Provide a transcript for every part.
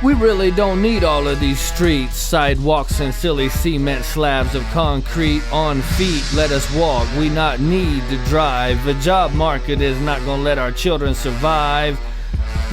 We really don't need all of these streets, sidewalks and silly cement slabs of concrete. On feet, let us walk, we not need to drive. The job market is not gonna let our children survive.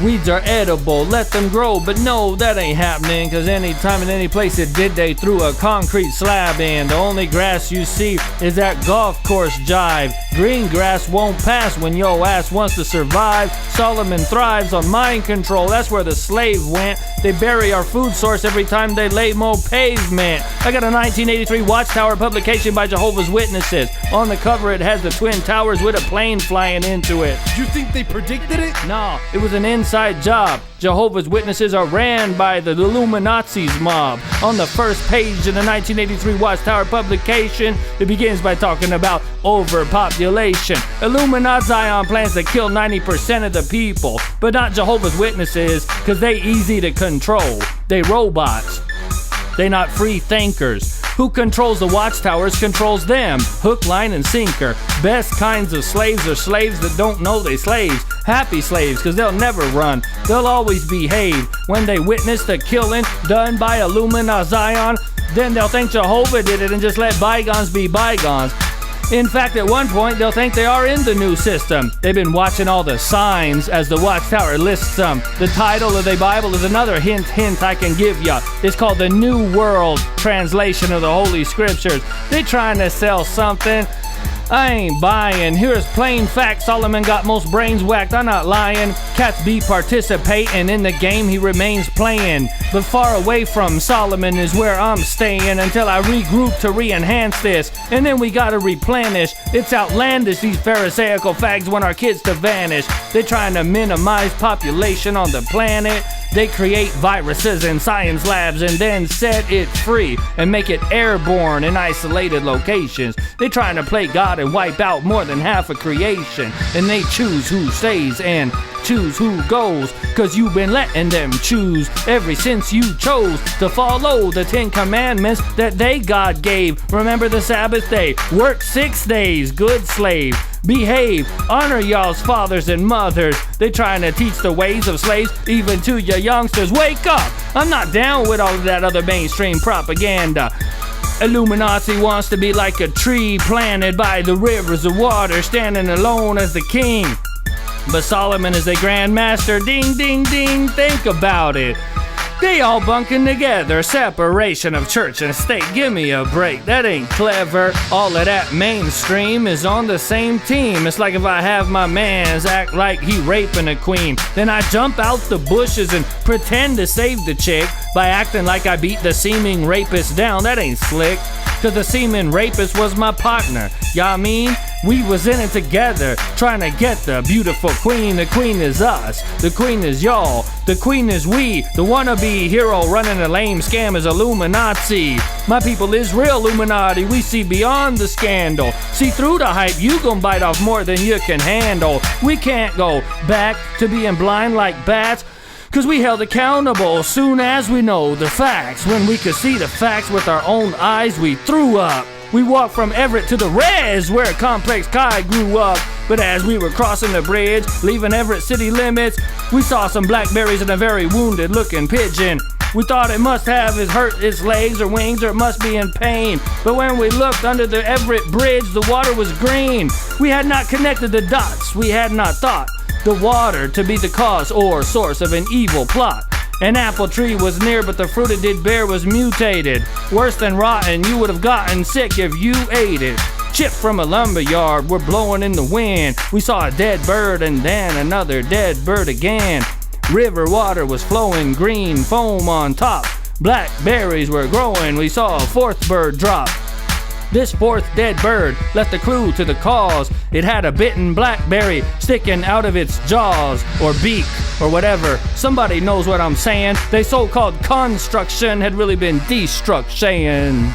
Weeds are edible, let them grow, but no, that ain't happening, cause anytime and any place it did, they threw a concrete slab in. The only grass you see is that golf course jive. Green grass won't pass when yo ass wants to survive. Solomon thrives on mind control, that's where the slave went. They bury our food source every time they lay more pavement. I got a 1983 Watchtower publication by Jehovah's Witnesses. On the cover it has the Twin Towers with a plane flying into it. You think they predicted it? No, it was an inside job. Jehovah's Witnesses are ran by the Illuminati's mob. On the first page of the 1983 Watchtower publication, it begins by talking about overpopulation. Illuminati Zion plans to kill 90% of the people, but not Jehovah's Witnesses, cause they easy to control. They robots. They not free thinkers. Who controls the watchtowers controls them. Hook, line, and sinker. Best kinds of slaves are slaves that don't know they slaves. Happy slaves, cause they'll never run. They'll always behave. When they witness the killing done by Illuminati Zion, then they'll think Jehovah did it and just let bygones be bygones. In fact, at one point, they'll think they are in the new system. They've been watching all the signs as the Watchtower lists them. The title of the Bible is another hint I can give ya. It's called the New World Translation of the Holy Scriptures. They trying to sell something. I ain't buying. Here's plain fact. Solomon got most brains whacked. I'm not lying. Cats be participating in the game he remains playing. But far away from Solomon is where I'm staying until I regroup to re-enhance this. And then we gotta replenish. It's outlandish, these pharisaical fags want our kids to vanish. They trying to minimize population on the planet. They create viruses in science labs and then set it free and make it airborne in isolated locations. They trying to play God and wipe out more than half of creation. And they choose who stays and choose who goes, cause you've been letting them choose ever since you chose to follow the 10 commandments that they God gave. Remember the Sabbath day, work 6 days, good slave. Behave, honor y'all's fathers and mothers. They trying to teach the ways of slaves even to your youngsters. Wake up! I'm not down with all of that other mainstream propaganda. Illuminati wants to be like a tree planted by the rivers of water, standing alone as the king. But Solomon is a grandmaster. Ding, ding, ding. Think about it. They all bunking together. Separation of church and state. Give me a break. That ain't clever. All of that mainstream is on the same team. It's like if I have my mans act like he raping a queen, then I jump out the bushes and pretend to save the chick by acting like I beat the seeming rapist down. That ain't slick. Cause the seeming rapist was my partner. Y'all mean? We was in it together, trying to get the beautiful queen. The queen is us, the queen is y'all, the queen is we. The wannabe hero running a lame scam is Illuminati. My people is real Illuminati, we see beyond the scandal. See through the hype, you gon' bite off more than you can handle. We can't go back to being blind like bats, cause we held accountable soon as we know the facts. When we could see the facts with our own eyes, we threw up. We walked from Everett to the Res, where Complex Kai grew up. But as we were crossing the bridge, leaving Everett city limits, we saw some blackberries and a very wounded looking pigeon. We thought it must have hurt its legs or wings, or it must be in pain. But when we looked under the Everett bridge, the water was green. We had not connected the dots. We had not thought the water to be the cause or source of an evil plot. An apple tree was near, but the fruit it did bear was mutated. Worse than rotten, you would have gotten sick if you ate it. Chips from a lumber yard were blowing in the wind. We saw a dead bird and then another dead bird again. River water was flowing, green foam on top. Blackberries were growing, we saw a fourth bird drop. This fourth dead bird left a clue to the cause. It had a bitten blackberry sticking out of its jaws or beak or whatever. Somebody knows what I'm saying. They so-called construction had really been destruction.